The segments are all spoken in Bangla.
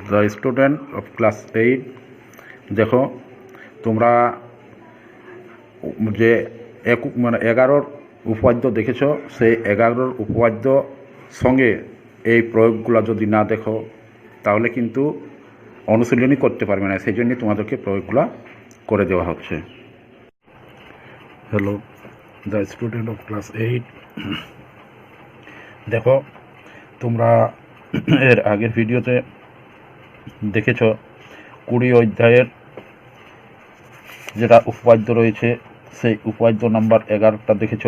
দ্য স্টুডেন্ট অফ ক্লাস 8 দেখো তোমরা যে মানে 11 উপপাদ্য দেখেছ, সেই 11 উপপাদ্য সঙ্গে এই প্রয়োগগুলো যদি না দেখো তাহলে কিন্তু অনুশীলনী করতে পারবে না। সেই জন্যই তোমাদেরকে প্রয়োগগুলো করে দেওয়া হচ্ছে। Hello the student of class 8, দেখো তোমরা এর আগের ভিডিওতে দেখেছ 20 অধ্যায়ের যেটা উপপাদ্য রয়েছে সেই উপপাদ্য নাম্বার 11টা দেখেছ।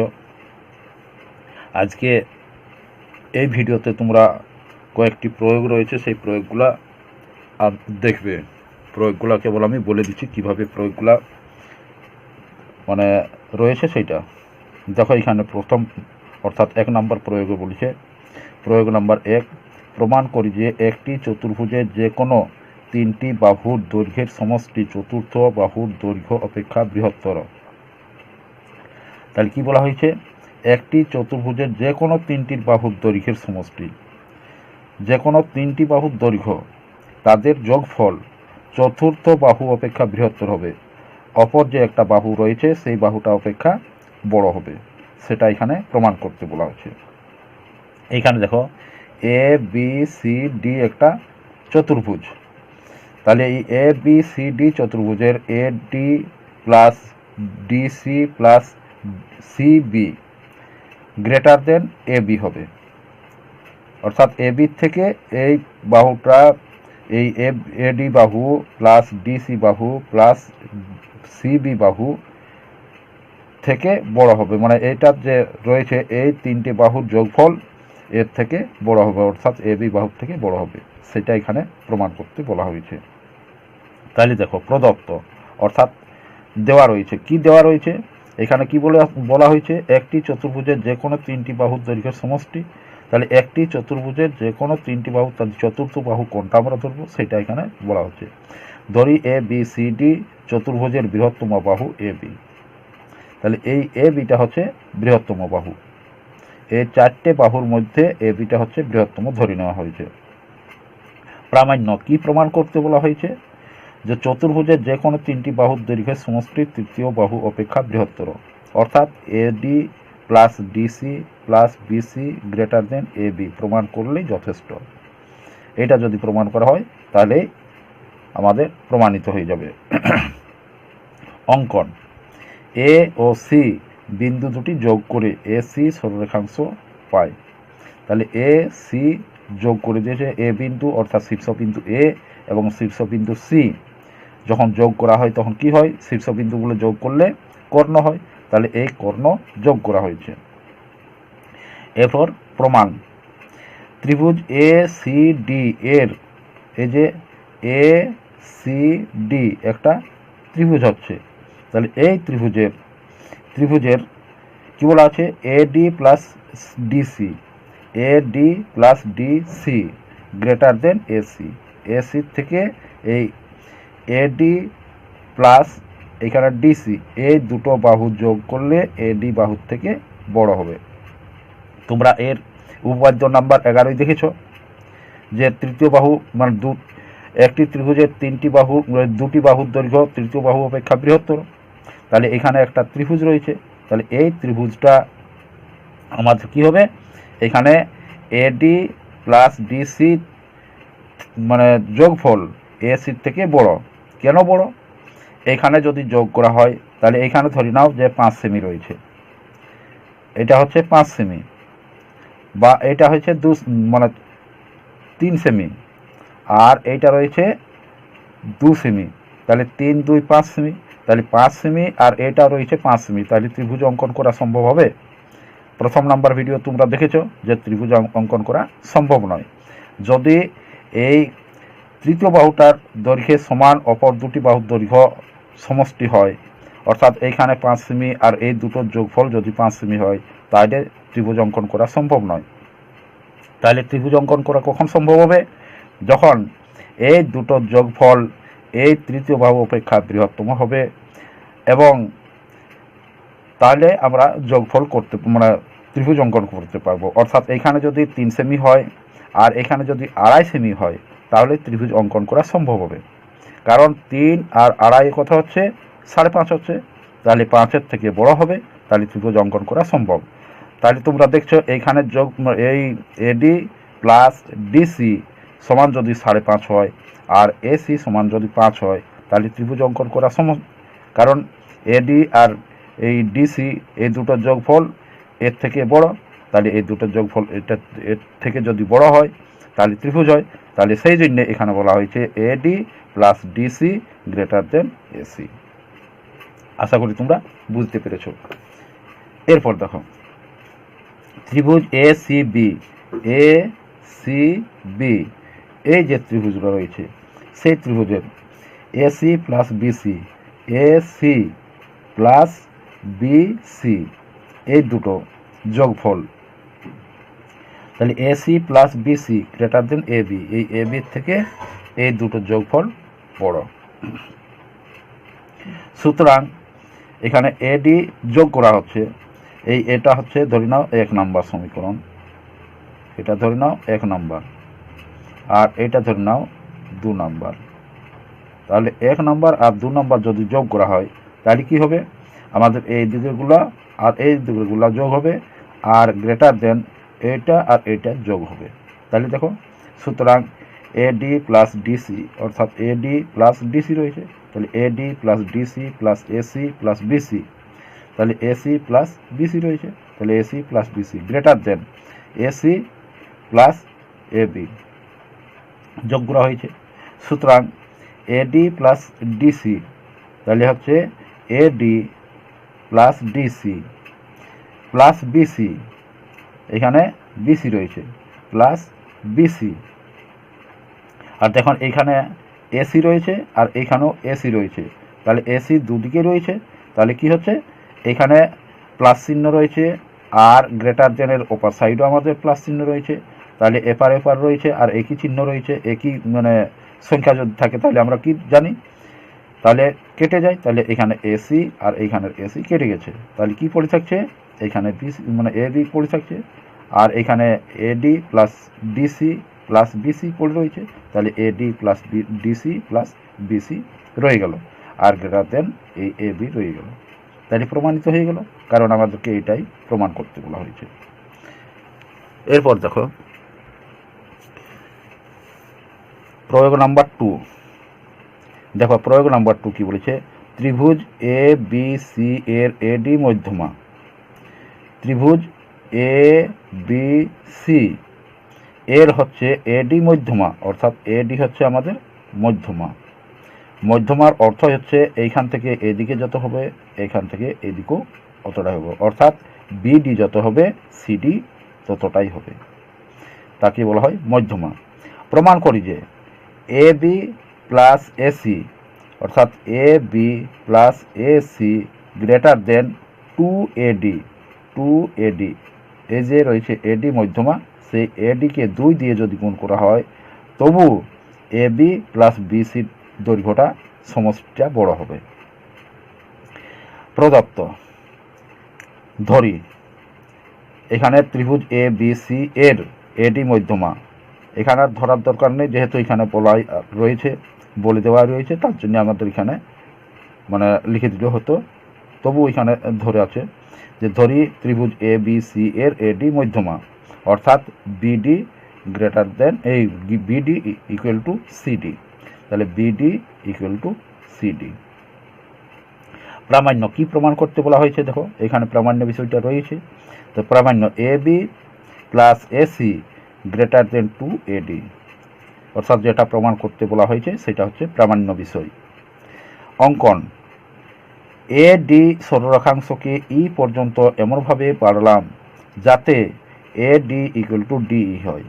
আজকে এই ভিডিওতে তোমরা কয়েকটি প্রয়োগ রয়েছে, সেই প্রয়োগগুলা দেখবে। প্রয়োগগুলা কেবল আমি বলে দিচ্ছি কিভাবে প্রয়োগগুলা মানে রয়েছে সেইটা দেখো। এখানে প্রথম অর্থাৎ 1 নম্বর প্রয়োগে বলেছে, প্রয়োগ নাম্বার 1, প্রমাণ করি যে একটি চতুর্ভুজের যে কোনো 3টি বাহুর দৈর্ঘ্যের সমষ্টি চতুর্থ বাহুর দৈর্ঘ্য অপেক্ষা বৃহত্তর। তাহলে কি বলা হয়েছে? একটি চতুর্ভুজের যে কোনো 3টি বাহুর দৈর্ঘ্যের সমষ্টি, যে কোনো 3টি বাহুর দৈর্ঘ্য, তাদের যোগফল চতুর্থ বাহু অপেক্ষা বৃহত্তর হবে। অপর যে একটা বাহু রয়েছে সেই বাহুটা অপেক্ষা বড় হবে, সেটা এখানে প্রমাণ করতে বলা হয়েছে। এইখানে দেখো এ বি সি ডি একটা চতুর্ভুজ। তাহলে এই এ বি সি ডি চতুর্ভুজের A D plus DC plus CB greater than A B হবে। অর্থাৎ এ বি থেকে এই বাহুটা, এই এডি বাহু প্লাস ডিসি বাহু প্লাস সিবি বাহু থেকে বড় হবে। মানে এইটার যে রয়েছে এই 3টে বাহুর যোগফল এর থেকে বড় হবে, অর্থাৎ এ বি বাহুর থেকে বড় হবে, সেটা এখানে প্রমাণ করতে বলা হয়েছে। তাহলে দেখো প্রদত্ত অর্থাৎ দেওয়া রয়েছে। কি দেওয়া রয়েছে এখানে? কি বলা হয়েছে? একটি চতুর্ভুজের যে কোনো 3টি বাহুর দৈর্ঘ্যের সমষ্টি। তাহলে একটি চতুর্ভুজের যে কোনো 3টি বাহু, তাহলে চতুর্থ বাহু কোনটা আমরা ধরবো সেটা এখানে বলা হচ্ছে। ধরি এ বি সি ডি চতুর্ভুজের বৃহত্তম বাহু এ বি। তাহলে এই এ বিটা হচ্ছে বৃহত্তম বাহু। এই 4টে বাহুর মধ্যে এ বিটা হচ্ছে বৃহত্তম ধরে নেওয়া হয়েছে। প্রামাণ্য কি প্রমাণ করতে বলা হয়েছে? যে চতুর্ভুজের যে কোনো 3টি বাহুর দৈর্ঘ্যের সমষ্টি তৃতীয় বাহু অপেক্ষা বৃহত্তর। অর্থাৎ AD plus DC plus BC greater than A B প্রমাণ করলেই যথেষ্ট। এটা যদি প্রমাণ করা হয় তাহলে আমাদের প্রমাণিত হয়ে যাবে। অঙ্কন, এ ও সি বিন্দু দুটি যোগ করে এ সি সরলরেখাংশ পায়। তাহলে এ সি যোগ করে দিয়েছে এ বিন্দু অর্থাৎ শীর্ষবিন্দু এ এবং শীর্ষবিন্দু সি। যখন যোগ করা হয় তখন কি হয়? শীর্ষবিন্দুগুলো যোগ করলে কর্ণ হয়। তাহলে এই কর্ণ যোগ করা হয়েছে। এরপর প্রমাণ, ত্রিভুজ এ সি ডি এর, এই যে এ সি ডি একটা ত্রিভুজ হচ্ছে। তাহলে এই ত্রিভুজের কি বলা আছে? এ ডি প্লাস ডিসি, এ D plus DC greater than AC. AC থেকে এই এডি প্লাস এখানে ডিসি, এই দুটো বাহু যোগ করলে এডি বাহুর থেকে বড় হবে। তোমরা এর উপপাদ্য নাম্বার 11 দেখেছ যে তৃতীয় বাহু মানে একটি ত্রিভুজের 3টি বাহু, 2টি বাহুর দৈর্ঘ্য তৃতীয় বাহু অপেক্ষা বৃহত্তর। তাহলে এখানে একটা ত্রিভুজ রয়েছে। তাহলে এই ত্রিভুজটা আমাদের কি হবে? এখানে এডি প্লাস ডিসি মানে যোগফল এসির থেকে বড়। কেন বড়? এখানে যদি যোগ করা হয় তাহলে এখানে ধরে নাও যে 5 সেমি রয়েছে, এটা হচ্ছে 5 সেমি, বা এটা হচ্ছে 3 সেমি, আর এইটা রয়েছে 2 সেমি। তাহলে 3 2 5 সেমি। তাহলে 5 সেমি আর এটা রয়েছে 5 সেমি। তাহলে ত্রিভুজ অঙ্কন করা সম্ভব হবে? প্রথম নাম্বার ভিডিও তোমরা দেখেছো যে ত্রিভুজ অঙ্কন করা সম্ভব নয়। যদি এই তৃতীয় বাহুটার দৈর্ঘ্যে সমান অপর 2টি বাহুর দৈর্ঘ্য সমষ্টি হয়, অর্থাৎ এইখানে 5 সেমি আর এই দুটোর যোগফল যদি 5 সেমি হয়, তাহলে ত্রিভুজ অঙ্কন করা সম্ভব নয়। তাহলে ত্রিভুজ অঙ্কন করা কখন সম্ভব হবে? যখন এই দুটোর যোগফল এই তৃতীয় বাহু অপেক্ষা বৃহত্তম হবে, এবং তাহলে আমরা যোগফল করতে মানে ত্রিভুজ অঙ্কন করতে পারবো। অর্থাৎ এখানে যদি 3 সেমি হয় আর এখানে যদি 2.5 সেমি হয়, তাহলে ত্রিভুজ অঙ্কন করা সম্ভব হবে। কারণ 3 আর 2.5 কথা হচ্ছে 5.5 হচ্ছে, তাহলে 5-এর থেকে বড় হবে, তাহলে ত্রিভুজ অঙ্কন করা সম্ভব। তাহলে তোমরা দেখছো এইখানে যোগ এই এডি প্লাস ডিসি সমান যদি 5.5 হয় আর এসি সমান যদি 5 হয়, তাহলে ত্রিভুজ অঙ্কন করা সম্ভব। কারণ এডি আর এই ডিসি এই দুটো যোগফল এর থেকে বড়, তাহলে এই দুটো যোগফল এর থেকে যদি বড় হয় তাহলে ত্রিভুজ হয়। তাহলে সেই জন্য এখানে বলা হয়েছে AD plus DC greater than AC. আশা করি তোমরা বুঝতে পেরেছ। এরপর দেখো ত্রিভুজ এ সি বি এই যে ত্রিভুজগুলো রয়েছে সেই ত্রিভুজের A C plus B C, A C plus B C এই দুটো যোগফল, তাহলে A C plus BC greater than A B, এই এবির থেকে এই দুটো যোগফল বড়। সুতরাং এখানে এডি যোগ করা হচ্ছে, এটা হচ্ছে ধরে নাও 1 নম্বর সমীকরণ, এটা ধরে নাও 1 নম্বর, আর এটা ধরে নাও 2 নম্বর। তাহলে 1 নম্বর আর 2 নম্বর যদি যোগ করা হয় তাহলে কি হবে, আমাদের এই দিকেরগুলো আর এই দিকেরগুলো যোগ হবে, আর গ্রেটার দেন এটা আর এটা যোগ হবে। তাহলে দেখো, সুতরাং এডি প্লাস ডিসি অর্থাৎ এডি প্লাস ডিসি রয়েছে, তাহলে A D plus DC plus A C plus B C, তাহলে এসি প্লাস বিসি রয়েছে, তাহলে A C plus BC greater than AC plus A B যোগ করা হয়েছে। সুতরাং এডি প্লাস ডিসি তাহলে হচ্ছে A D plus DC plus B C, এখানে বিসি রয়েছে প্লাস বিসি, আর দেখুন এখানে এসি রয়েছে আর এখানেও এসি রয়েছে, তাহলে এসি দুদিকে রয়েছে, তাহলে কি হচ্ছে এখানে প্লাস চিহ্ন রয়েছে আর গ্রেটার দেনের ওপার সাইডও আমাদের প্লাস চিহ্ন রয়েছে, তাহলে এপার এপার রয়েছে আর একই চিহ্ন রয়েছে, একই মানে সংখ্যা যদি থাকে তাহলে আমরা কি জানি, তাহলে কেটে যায়, তাহলে এখানে এসি আর এইখানের এসি কেটে গেছে, তাহলে কি পড়ে থাকছে এখানে বিসি মানে এবি পড়ে থাকছে, আর এখানে A D plus DC plus B C পড়ে রয়েছে, তাহলে A D plus DC plus B C রয়ে গেল, আর গ্রেটার দেন এই এবি রয়ে গেল। তাহলে প্রমাণিত হয়ে গেল, কারণ আমাদেরকে এটাই প্রমাণ করতে বলা হয়েছে। এরপর দেখো প্রয়োগ নাম্বার 2, দেখো প্রয়োগ নাম্বার 2 কি বলেছে, ত্রিভুজ এ বি সি এর এডি মধ্যমা, ত্রিভুজ এ বি সি এর হচ্ছে এডি মধ্যমা, অর্থাৎ এডি হচ্ছে আমাদের মধ্যমা, মধ্যমার অর্থ হচ্ছে এইখান থেকে এদিকে যত হবে এইখান থেকে এদিকেও অতটাই হবে, অর্থাৎ বিডি যত হবে সিডি ততটাই হবে, তাকে বলা হয় মধ্যমা। প্রমাণ করি যে এ বি প্লাস এসি অর্থাৎ A B plus AC greater than 2AD, 2AD এই যে রয়েছে এডি মধ্যমা, সেই এডিকে 2 দিয়ে যদি গুণ করা হয় তবু এবি প্লাস বিসির দৈর্ঘ্যটা সমষ্টিটা বড় হবে। প্রদত্ত ধরি এখানে ত্রিভুজ এ বি সি এর এডি মধ্যমা, এখানে আর ধরার দরকার নেই যেহেতু এখানে বলাই রয়েছে, বলে দেওয়া রয়েছে, তার জন্য আমাদের এখানে মানে লিখে দিলে হতো, তবু এখানে ধরে আছে যে ধরি ত্রিভুজ এ বি সি এর এডি মধ্যমা অর্থাৎ বিডি গ্রেটার দেন এই বিডি ইকুয়াল টু সিডি, তাহলে বিডি ইকুয়াল টু সিডি। প্রামাণ্য কি প্রমাণ করতে বলা হয়েছে, দেখো এখানে প্রামাণ্য বিষয়টা রয়েছে, তো প্রামাণ্য A B plus AC greater than 2AD, অর্থাৎ যেটা প্রমাণ করতে বলা হয়েছে সেটা হচ্ছে প্রামাণ্য বিষয়। অঙ্কন এডি সরলরেখাংশকে ই পর্যন্ত এমনভাবে বাড়ালাম যাতে এডি ইকুয়াল টু ডিই হয়,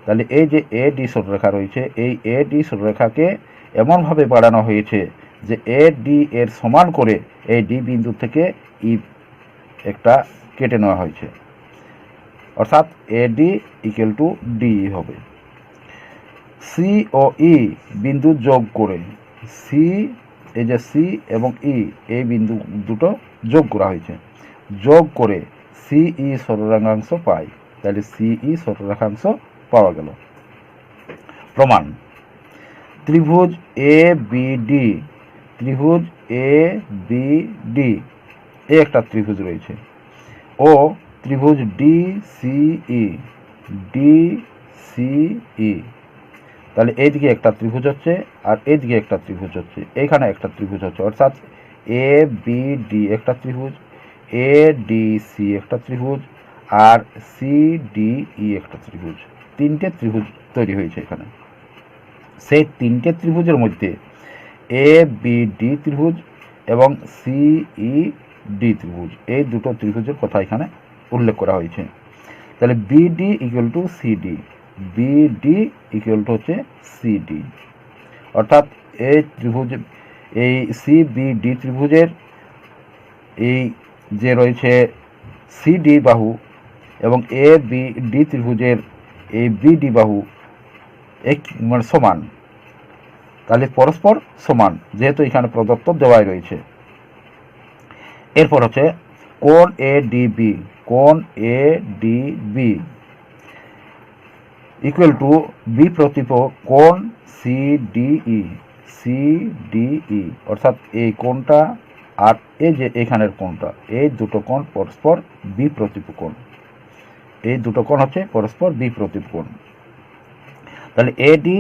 তাহলে এই যে এডি সরলরেখা রয়েছে এই এডি সরলরেখাকে এমনভাবে বাড়ানো হয়েছে যে এডি এর সমান করে এই ডি বিন্দু থেকে ই একটা কেটে নেওয়া হয়েছে, অর্থাৎ এডি ইকুয়াল টু ডিই হবে। সি ও ই বিন্দু যোগ করে, সি এই যে সি এবং ই এই বিন্দু দুটো যোগ করা হয়েছে, যোগ করে সিই সরলরেখাংশ পাই, তাহলে সিই সরলরেখাংশ পাওয়া গেল। প্রমাণ। ত্রিভুজ এ বি ডি, ত্রিভুজ এ বি ডি এ একটা ত্রিভুজ রয়েছে, ও ত্রিভুজ D C E, D C E. তাহলে এইদিকে একটা ত্রিভুজ হচ্ছে আর এইদিকে একটা ত্রিভুজ হচ্ছে, এইখানে একটা ত্রিভুজ হচ্ছে, অর্থাৎ এ বি ডি একটা ত্রিভুজ, এ ডি সি একটা ত্রিভুজ, আর সি ডি ই একটা ত্রিভুজ। তিনটে ত্রিভুজ তৈরি হয়েছে এখানে। সেই তিনটে ত্রিভুজের মধ্যে এ বি ডি ত্রিভুজ এবং সি ই ডি ত্রিভুজ, এই দুটো ত্রিভুজের কথা এখানে উল্লেখ করা হয়েছে। তাহলে BD equal to CD, BD equal to হচ্ছে সিডি, অর্থাৎ এই ত্রিভুজ, এই সি বি ডি ত্রিভুজের এই যে রয়েছে সিডি বাহু এবং এ বি ডি ত্রিভুজের এই বিডি বাহু এক মানে সমান, তাহলে পরস্পর সমান, যেহেতু এখানে প্রদত্ত দেওয়াই রয়েছে। এরপর হচ্ছে কোণ এ ডি বি, কোণ A D B equal to B প্রতিপ কোণ C D E, C D E, অর্থাৎ এই কোণটা আর এই যে এখানের কোণটা, এই দুটো কোণ পরস্পর বি প্রতিপ কোণ, এই দুটো কোণ হচ্ছে পরস্পর বি প্রতিপ কোণ। তাহলে এডি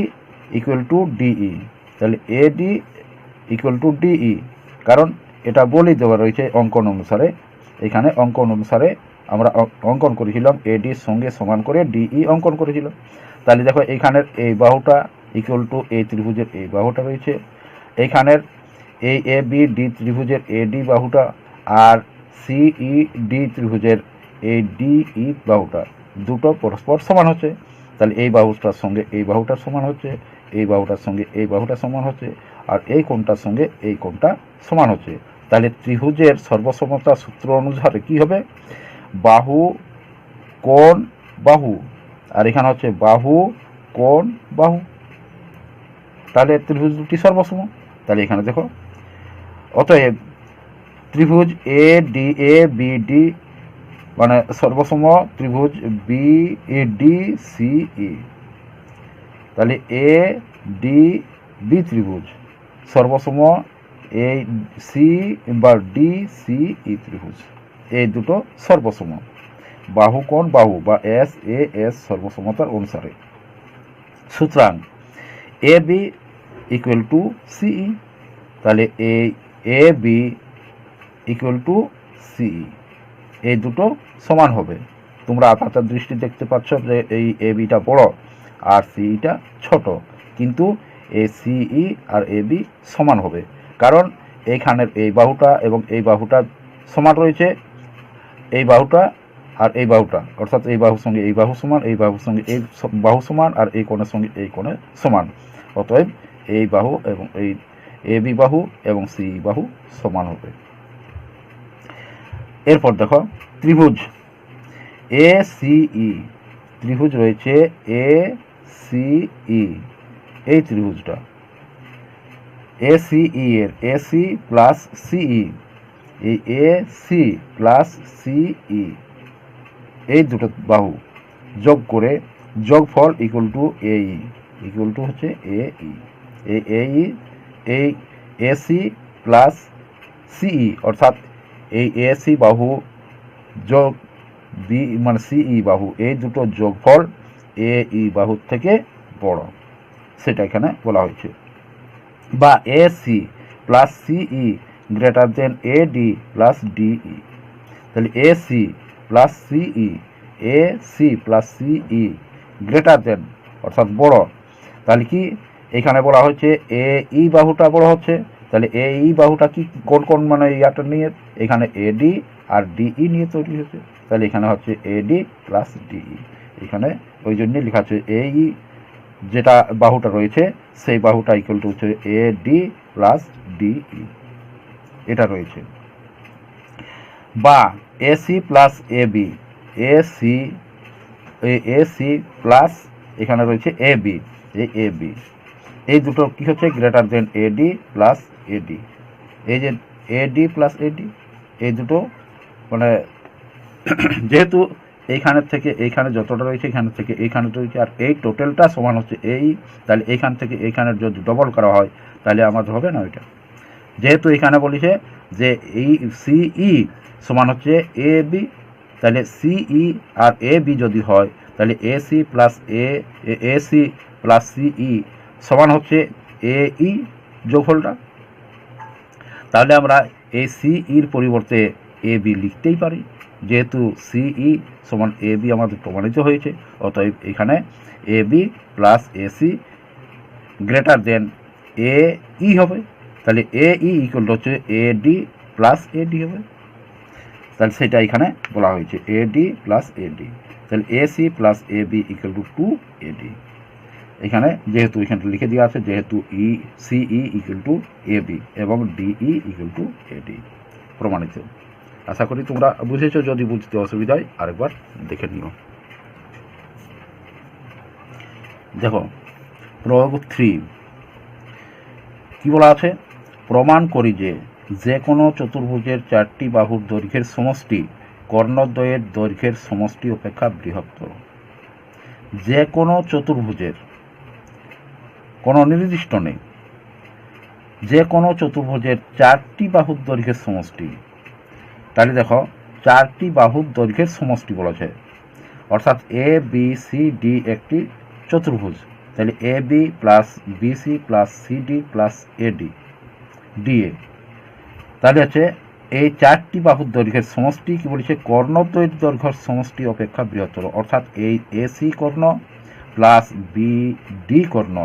ইকুয়াল টু ডিই, তাহলে এডি ইকুয়াল টু ডিই, কারণ এটা বলেই দেওয়া রয়েছে অঙ্কন অনুসারে। এখানে অঙ্কন অনুসারে আমরা অঙ্কন করেছিলাম এডির সঙ্গে সমান করে ডিই অঙ্কন করেছিলাম। তাহলে দেখো এইখানের এই বাহুটা ইকুয়াল টু এই ত্রিভুজের এই বাহুটা রয়েছে, এইখানের এই এ বি ডি ত্রিভুজের এডি বাহুটা আর সিই ডি ত্রিভুজের এই ডিই বাহুটা দুটো পরস্পর সমান হচ্ছে। তাহলে এই বাহুটার সঙ্গে এই বাহুটার সমান হচ্ছে, এই বাহুটার সঙ্গে এই বাহুটা সমান হচ্ছে, আর এই কোণটার সঙ্গে এই কোণটা সমান হচ্ছে। তাহলে ত্রিভুজের সর্বসমতা সূত্র অনুসারে কি হবে, বাহু কোণ বাহু, আর এখানে হচ্ছে বাহু কোণ বাহু, তাহলে ত্রিভুজ দুটি সর্বসম। তাহলে এখানে দেখো, অতএব ত্রিভুজ A D A B D মানে সর্বসম ত্রিভুজ B A D C E, তাহলে এ ডি বি ত্রিভুজ সর্বসম এই সি বা ডি সি ই ত্রিভুজ, এই দুটো সর্বসম বাহু কোণ বাহু বা এস এ এস সর্বসমতার অনুসারে। সুতরাং এ বি ইকুয়াল টু সিই, তাহলে এই এ বি ইকুয়াল টু সিই, এই দুটো সমান হবে। তোমরা আপাত দৃষ্টি দেখতে পাচ্ছ যে এই এ বিটা বড় আর সিইটা ছোট, কিন্তু এই সিই আর এ বি সমান হবে, কারণ এইখানের এই বাহুটা এবং এই বাহুটা সমান রয়েছে, এই বাহুটা আর এই বাহুটা, অর্থাৎ এই বাহুর সঙ্গে এই বাহু সমান, এই বাহুর সঙ্গে এই বাহু সমান, আর এই কোণের সঙ্গে এই কোণে সমান। অতএব এই বাহু এবং এই এ বি বাহু এবং সিই বাহু সমান হবে। এরপর দেখো ত্রিভুজ এ সিই, ত্রিভুজ রয়েছে এ সিই, এই ত্রিভুজটা এ সিই এর এ সি প্লাস সিই, এই এ সি প্লাস সিই এই দুটো বাহু যোগ করে যোগফল ইকুয়াল টু এই ইকুয়াল টু হচ্ছে এই এই এই এ সি প্লাস সিই, অর্থাৎ এই এ সি বাহু যোগ বি মানে সিই বাহু, এই দুটো যোগফল এ ই বাহুর থেকে বড়, সেটা এখানে বলা হয়েছে। বা A C plus CE greater than A D plus DE, তাহলে A C plus CE, A C plus CE greater than অর্থাৎ বড়, তাহলে কি এখানে বলা হচ্ছে এ ই বাহুটা বড় হচ্ছে। তাহলে এ ই বাহুটা কি কোন কোন মানে ইয়াটা নিয়ে, এখানে এডি আর ডিই নিয়ে তৈরি হচ্ছে, তাহলে এখানে হচ্ছে এডি প্লাস ডিই, এখানে ওই জন্য লেখা হচ্ছে এই যেটা বাহুটা রয়েছে সেই বাহুটা ইকুয়াল টু হচ্ছে এ ডি প্লাস ডিই, এটা রয়েছে। বা A C plus A B, A C plus এখানে রয়েছে এ বি, এই এ বি এই দুটো কি হচ্ছে গ্রেটার দেন এডি প্লাস এডি, এই যে এডি প্লাস এডি এই দুটো মানে যেহেতু এইখানের থেকে এইখানে যতটা রয়েছে এখান থেকে এইখানে রয়েছে, আর এই টোটালটা সমান হচ্ছে এই, তাহলে এইখান থেকে এইখানের যদি ডবল করা হয় তাহলে আমাদের হবে না ওইটা। যেহেতু এখানে বলেছে যে এই সিই সমান হচ্ছে এ বি, তাহলে সিই আর এ বি যদি হয় তাহলে এসি প্লাস এসি প্লাস সিই সমান হচ্ছে এই যোগফলটা। তাহলে আমরা এই সিইর পরিবর্তে এ বি লিখতেই পারি, যেহেতু সিই সমান এ বি আমাদের প্রমাণিত হয়েছে। অতএব এখানে A B plus AC greater than A E হবে, তাহলে এ ই ইকুয়াল হচ্ছে A D plus A D হবে। তাহলে সেটা এখানে বলা হয়েছে A D plus A D, তাহলে A C plus A B equal to A D. এখানে যেহেতু এখানে লিখে দেওয়া আছে যেহেতু CE equal to A B এবং DE equal to A D প্রমাণিত। আশা করি তোমরা বুঝেছো, যদি বুঝতে অসুবিধা হয় আরেকবার দেখে নিও। দেখো প্রয়োগ 3 কি বলা আছে, প্রমাণ করি যে কোনো চতুর্ভুজের 4টি বাহুর দৈর্ঘ্যের সমষ্টি কর্ণদ্বয়ের দৈর্ঘ্যের সমষ্টি অপেক্ষা বৃহত্তর। যে কোনো চতুর্ভুজের, কোনো নির্দিষ্ট নেই, যে কোনো চতুর্ভুজের 4টি বাহুর দৈর্ঘ্যের সমষ্টি, তাহলে দেখো 4টি বাহুর দৈর্ঘ্যের সমষ্টি বলেছে, অর্থাৎ এ বি সি ডি একটি চতুর্ভুজ, তাহলে A B plus BC plus CD plus AD DA, তাহলে হচ্ছে এই 4টি বাহুর দৈর্ঘ্যের সমষ্টি কি বলেছে, কর্ণদ্বয়ের দৈর্ঘ্যের সমষ্টি অপেক্ষা বৃহত্তর। অর্থাৎ এই এসি কর্ণ প্লাস বিডি কর্ণ,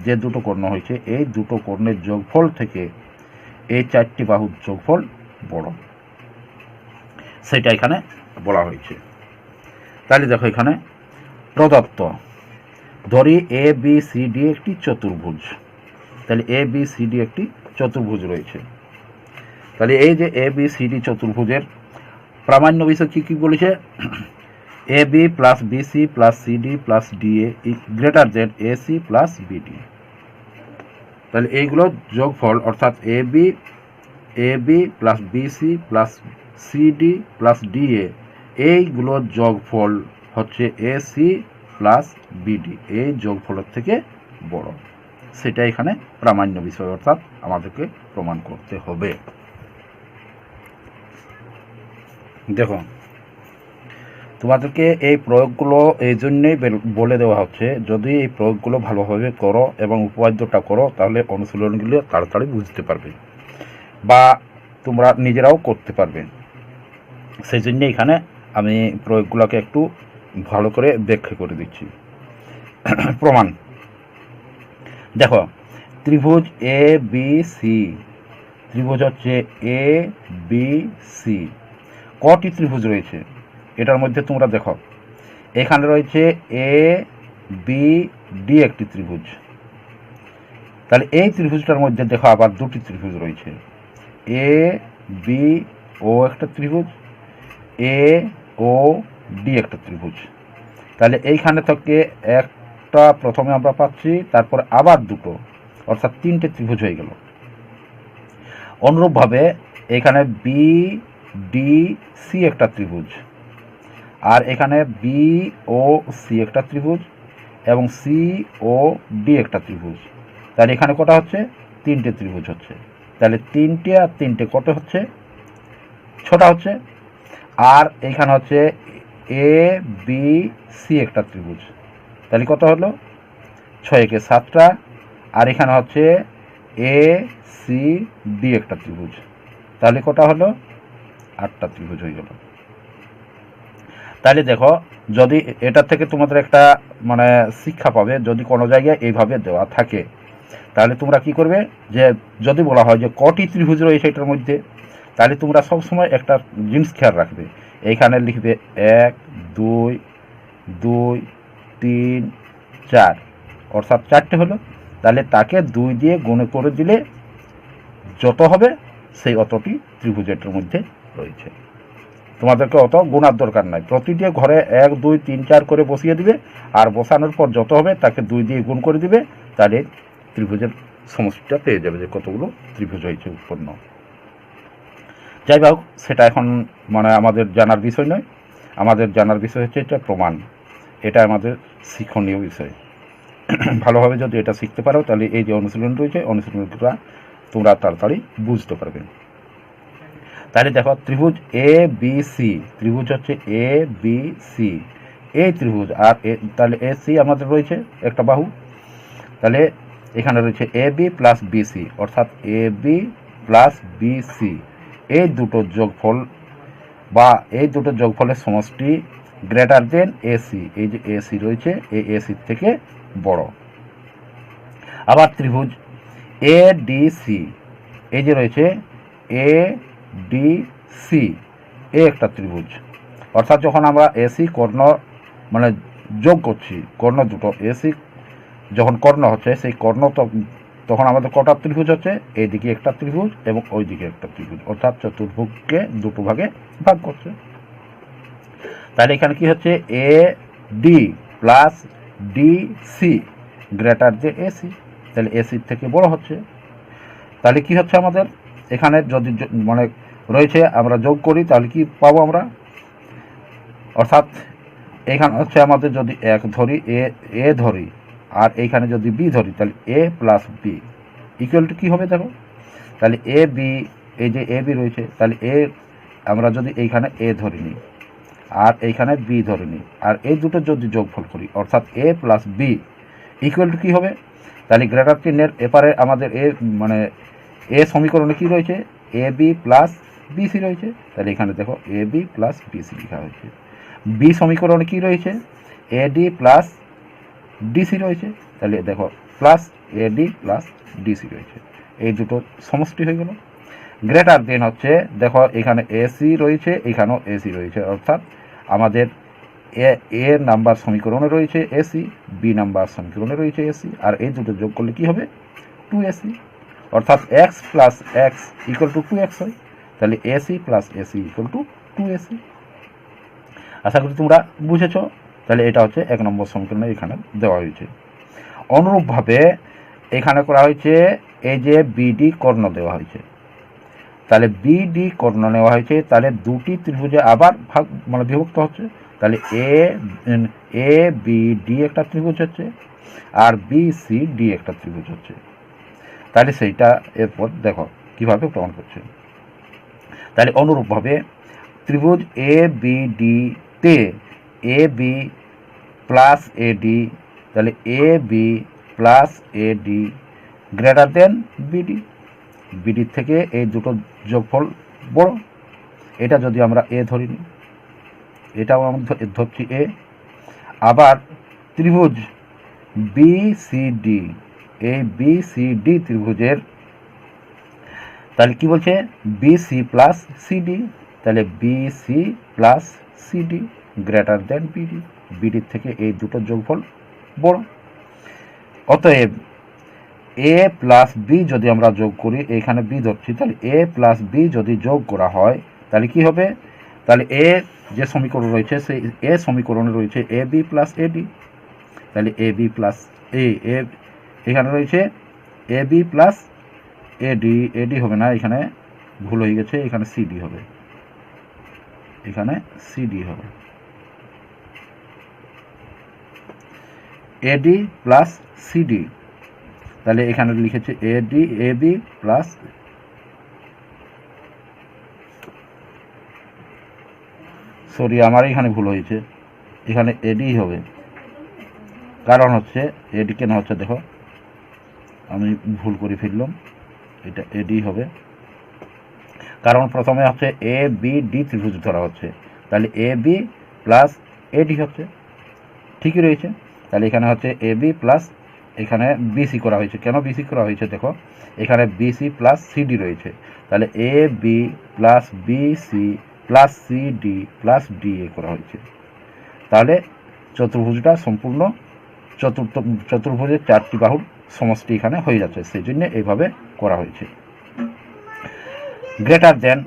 যে দুটো কর্ণ হয়েছে এই দুটো কর্ণের যোগফল থেকে এই 4টি বাহুর যোগফল বড়, সেটা এখানে বলা হয়েছে। তাহলে দেখো এখানে প্রদত্ত, ধরি এ বি সি ডি একটি চতুর্ভুজ, তাহলে এ বি সি ডি একটি চতুর্ভুজ রয়েছে। তাহলে এই যে এ বি সি ডি চতুর্ভুজের প্রামাণ্য বিষয় কী কী বলেছে, A B plus BC plus CD plus DA greater than AC plus BD. তাহলে এইগুলো যোগফল, অর্থাৎ A B plus BC plus CD plus DA এইগুলোর যোগফল হচ্ছে এসি প্লাস বিডি, এই যোগফলের থেকে বড়, সেটা এখানে প্রামাণ্য বিষয়, অর্থাৎ আমাদেরকে প্রমাণ করতে হবে। দেখো তোমাদেরকে এই প্রয়োগগুলো এই জন্যেই বলে দেওয়া হচ্ছে, যদি এই প্রয়োগগুলো ভালোভাবে করো এবং উপপাদ্যটা করো তাহলে অনুশীলনগুলো তাড়াতাড়ি বুঝতে পারবে বা তোমরা নিজেরাও করতে পারবে। সেই জন্য এখানে আমি প্রয়োগগুলোকে একটু ভালো করে ব্যাখ্যা করে দিচ্ছি। প্রমাণ দেখো, ত্রিভুজ এ বি সি, ত্রিভুজ হচ্ছে এ বি সি, কটি ত্রিভুজ রয়েছে এটার মধ্যে তোমরা দেখো, এখানে রয়েছে এ বি ডি একটি ত্রিভুজ, তাহলে এই ত্রিভুজটার মধ্যে দেখো আবার দুটি ত্রিভুজ রয়েছে, এ বি ও একটা ত্রিভুজ, এ ও ডি একটা ত্রিভুজ। তাহলে এইখানে থেকে একটা প্রথমে আমরা পাচ্ছি, তারপর আবার দুটো, অর্থাৎ 3টে ত্রিভুজ হয়ে গেল। অনুরূপভাবে এখানে বি ডি সি একটা ত্রিভুজ, আর এখানে বি ও সি একটা ত্রিভুজ এবং সি ও ডি একটা ত্রিভুজ। তাহলে এখানে কটা হচ্ছে, 3টে ত্রিভুজ হচ্ছে। তাহলে 3টে আর 3টে কত হচ্ছে, 6টা হচ্ছে। আর এখানে হচ্ছে এ বি সি একটা ত্রিভুজ, তাহলে কত হলো, 6 × 7টা। আর এখানে হচ্ছে এ সি ডি একটা ত্রিভুজ, তাহলে কটা হলো, 8টা ত্রিভুজ হয়ে গেল। তাহলে দেখো, যদি এটা থেকে তোমাদের একটা মানে শিক্ষা পাবে, যদি কোনো জায়গায় এইভাবে দেওয়া থাকে তাহলে তোমরা কি করবে, যে যদি বলা হয় যে কটি ত্রিভুজ রয়েছে এটার মধ্যে, তাহলে তোমরা সবসময় একটা জিনিস খেয়াল রাখবে, এইখানে লিখবে 1 2 2 3 4, অর্থাৎ 4টে হলো। তাহলে তাকে 2 দিয়ে গুণ করে দিলে যত হবে সেই অতটি ত্রিভুজের মধ্যে রয়েছে। তোমাদেরকে অত গুণার দরকার নাই, প্রতিটি ঘরে 1 2 3 4 করে বসিয়ে দিবে, আর বসানোর পর যত হবে তাকে 2 দিয়ে গুণ করে দিবে, তাহলে ত্রিভুজের সমষ্টিটা পেয়ে যাবে যে কতগুলো ত্রিভুজ হয়েছে উৎপন্ন। যাই হোক, সেটা এখন মানে আমাদের জানার বিষয় নয়। আমাদের জানার বিষয় হচ্ছে এটা প্রমাণ, এটা আমাদের শিক্ষণীয় বিষয়। ভালোভাবে যদি এটা শিখতে পারো তাহলে এই যে অনুশীলন রয়েছে অনুশীলনটা তোমরা তাড়াতাড়ি বুঝতে পারবে। তাহলে দেখো ত্রিভুজ এ বি সি, ত্রিভুজ হচ্ছে এ বি সি, এই ত্রিভুজ আর তাহলে এ সি আমাদের রয়েছে একটা বাহু, তাহলে এখানে রয়েছে এ বি প্লাস বিসি, অর্থাৎ এ বি প্লাস বিসি, এই দুটো যোগফল বা এই দুটো যোগফলের সমষ্টি গ্রেটার দেন এসি, এই যে এসি রয়েছে এই এসির থেকে বড়। আবার ত্রিভুজ এ ডি সি, এই যে রয়েছে এ ডি সি, এ একটা ত্রিভুজ, অর্থাৎ যখন আমরা এসি কর্ণ মানে যোগ করছি, কর্ণ দুটো এসি যখন কর্ণ হচ্ছে সেই কর্ণ তখন আমাদের কটা ত্রিভুজ হচ্ছে, এইদিকে একটা ত্রিভুজ এবং ওই দিকে একটা ত্রিভুজ, অর্থাৎ চতুর্ভুজকে দুটো ভাগে ভাগ করছে। তাহলে এখানে কি হচ্ছে A D plus D C greater যে এসি, তাহলে এসির থেকে বড় হচ্ছে। তাহলে কি হচ্ছে আমাদের এখানে যদি মানে রয়েছে আমরা যোগ করি তাহলে কি পাবো আমরা, অর্থাৎ এখানে হচ্ছে আমাদের যদি এক ধরি এ ধরি আর এইখানে যদি বি ধরি তাহলে এ প্লাস বি ইকুয়াল টু কী হবে দেখো, তাহলে এ বি, এই যে এ বি রয়েছে তাহলে এ আমরা যদি এইখানে এ ধরে নিই আর এইখানে বি ধরে নিই আর এই দুটো যদি যোগফল করি অর্থাৎ এ প্লাস বি ইকুয়াল টু কী হবে, তাহলে গ্রেটার চিহ্নের এপারে আমাদের এ মানে এ সমীকরণে কী রয়েছে এ বি প্লাস বিসি রয়েছে, তাহলে এখানে দেখো এ বি প্লাস বিসি লেখা হয়েছে। বি সমীকরণে কী রয়েছে এডি প্লাস ডিসি রয়েছে, তাহলে দেখো প্লাস এডি প্লাস ডিসি রয়েছে, এই দুটো সমষ্টি হয়ে গেল। গ্রেটার দেন হচ্ছে দেখো এখানে এসি রয়েছে এখানেও এসি রয়েছে, অর্থাৎ আমাদের এ নাম্বার সমীকরণে রয়েছে এসি, বি নাম্বার সমীকরণে রয়েছে এসি, আর এই দুটো যোগ করলে কী হবে 2ac, অর্থাৎ x plus x equal to 2x হয়, তাহলে A C plus AC equal to 2ac। আশা করি তোমরা বুঝেছ। তাহলে এটা হচ্ছে 1 নম্বর সমীকরণে এখানে দেওয়া হয়েছে। অনুরূপভাবে এখানে করা হয়েছে এই যে বিডি কর্ণ দেওয়া হয়েছে, তাহলে বিডি কর্ণ নেওয়া হয়েছে, তাহলে দুটি ত্রিভুজে আবার ভাগ মানে বিভক্ত হচ্ছে, তাহলে এ বি ডি একটা ত্রিভুজ হচ্ছে আর বি সি ডি একটা ত্রিভুজ হচ্ছে। তাহলে সেইটা এরপর দেখো কিভাবে প্রমাণ করছে। তাহলে অনুরূপভাবে ত্রিভুজ এ বি ডি তে A B plus A D, তাহলে A B plus A D greater than BD, বিডির থেকে এই দুটো যোগফল বড়, এটা যদি আমরা এ ধরি নিই, এটাও আমরা ধরছি এ। আবার ত্রিভুজ বি সি ডি, এই বি সি ডি ত্রিভুজের তাহলে কি বলছে বি সি প্লাস সিডি, তাহলে B C plus CD greater than BD, বিডির থেকে এই দুটো যোগফল বড়। অতএব এ প্লাস বি যদি আমরা যোগ করি, এখানে বি ধরছি, তাহলে এ প্লাস বি যদি যোগ করা হয় তাহলে কি হবে, তাহলে এ যে সমীকরণ রয়েছে সেই এ সমীকরণে রয়েছে এ বি প্লাস এডি, তাহলে এ বি প্লাস এখানে রয়েছে এ বি প্লাস এডি, এডি হবে না, এখানে ভুল হয়ে গেছে, এখানে সিডি হবে, এখানে সিডি হবে, এডি প্লাস সিডি, তাহলে এখানে লিখেছে এডি এ বি প্লাস, সরি আমার এখানে ভুল হয়েছে, এখানে এডি হবে, কারণ হচ্ছে এডি কেন হচ্ছে দেখো আমি ভুল করে ফেললাম, এটা এডি হবে, কারণ প্রথমে হচ্ছে এ বি ডি ত্রিভুজ ধরা হচ্ছে, তাহলে এ বি প্লাস এডি হচ্ছে, ঠিকই রয়েছে। তাহলে এখানে হচ্ছে এ বি প্লাস এখানে বিসি করা হয়েছে, কেন বিসি করা হয়েছে দেখো এখানে বিসি প্লাস সিডি রয়েছে, তাহলে A B plus BC plus CD plus DA করা হয়েছে, তাহলে চতুর্ভুজটা সম্পূর্ণ চতুর্ভুজের 4টি বাহুর সমষ্টি এখানে হয়ে যাচ্ছে, সেই জন্য এইভাবে করা হয়েছে। গ্রেটার দেন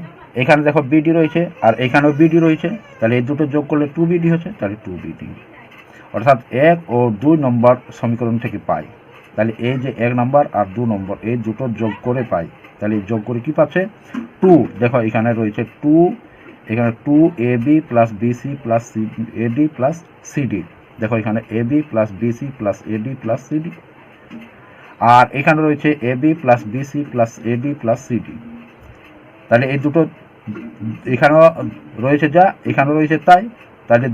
এখানে দেখো বিডি রয়েছে আর এখানেও বিডি রয়েছে, তাহলে এই দুটো যোগ করলে 2bd হচ্ছে, তাহলে 2bd, অর্থাৎ 1 ও 2 নম্বর সমীকরণ থেকে পাই, তাহলে এই যে 1 নম্বর আর 2 নম্বর এই দুটো যোগ করে পাই, তাহলে যোগ করে কি পাচ্ছে 2, দেখো এখানে রয়েছে 2 এখানে 2ab প্লাস বিসি প্লাস এডি প্লাস সিডি, দেখো এখানে এবি প্লাস বিসি প্লাস এডি প্লাস সিডি, আর এখানে রয়েছে এবি প্লাস বিসি প্লাস এডি প্লাস সিডি। তাহলে এই দুটো এখানেও রয়েছে যা এখানেও রয়েছে তাই, তাহলে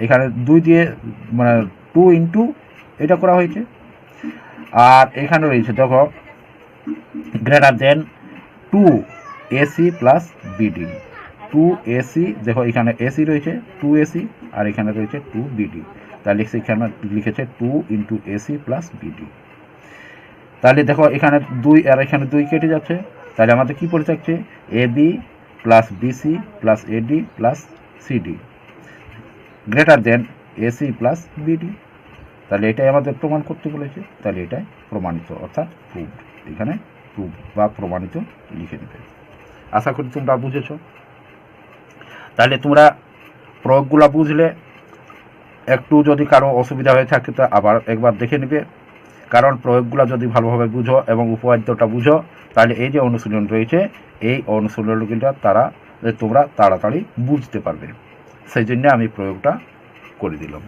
এখানে 2 দিয়ে মানে 2 ইন্টু এটা করা হয়েছে। আর এখানে রয়েছে দেখো greater than 2 AC plus BD, 2 AC, দেখো এখানে এসি রয়েছে 2 এসি আর এখানে রয়েছে 2 বিডি, তাহলে সেখানে লিখেছে 2 ইন্টু এসি প্লাস বিডি। তাহলে দেখো এখানে 2 আর এখানে 2 কেটে যাচ্ছে, তাহলে আমাদের কি পড়ে থাকছে এবি প্লাস বিসি প্লাস এডি plus CD greater than AC plus BD. তাহলে এটাই আমাদের প্রমাণ করতে বলেছে, তাহলে এটাই প্রমাণিত অর্থাৎ প্রুভড। এখানে প্রুভ বা প্রমাণিত লিখে নেবে। আশা করি তোমরা বুঝেছ। তাহলে তোমরা প্রয়োগগুলো বুঝলে, একটু যদি কারো অসুবিধা হয়ে থাকে তো আবার একবার দেখে নেবে, কারণ প্রয়োগগুলো যদি ভালোভাবে বুঝো এবং উপপাদ্যটা বুঝো তাহলে এই যে অনুশীলন রয়েছে এই অনুশীলনগুলো তোমরা তাড়াতাড়ি বুঝতে পারবে। সেই জন্য আমি প্রয়োগটা করে দিলাম।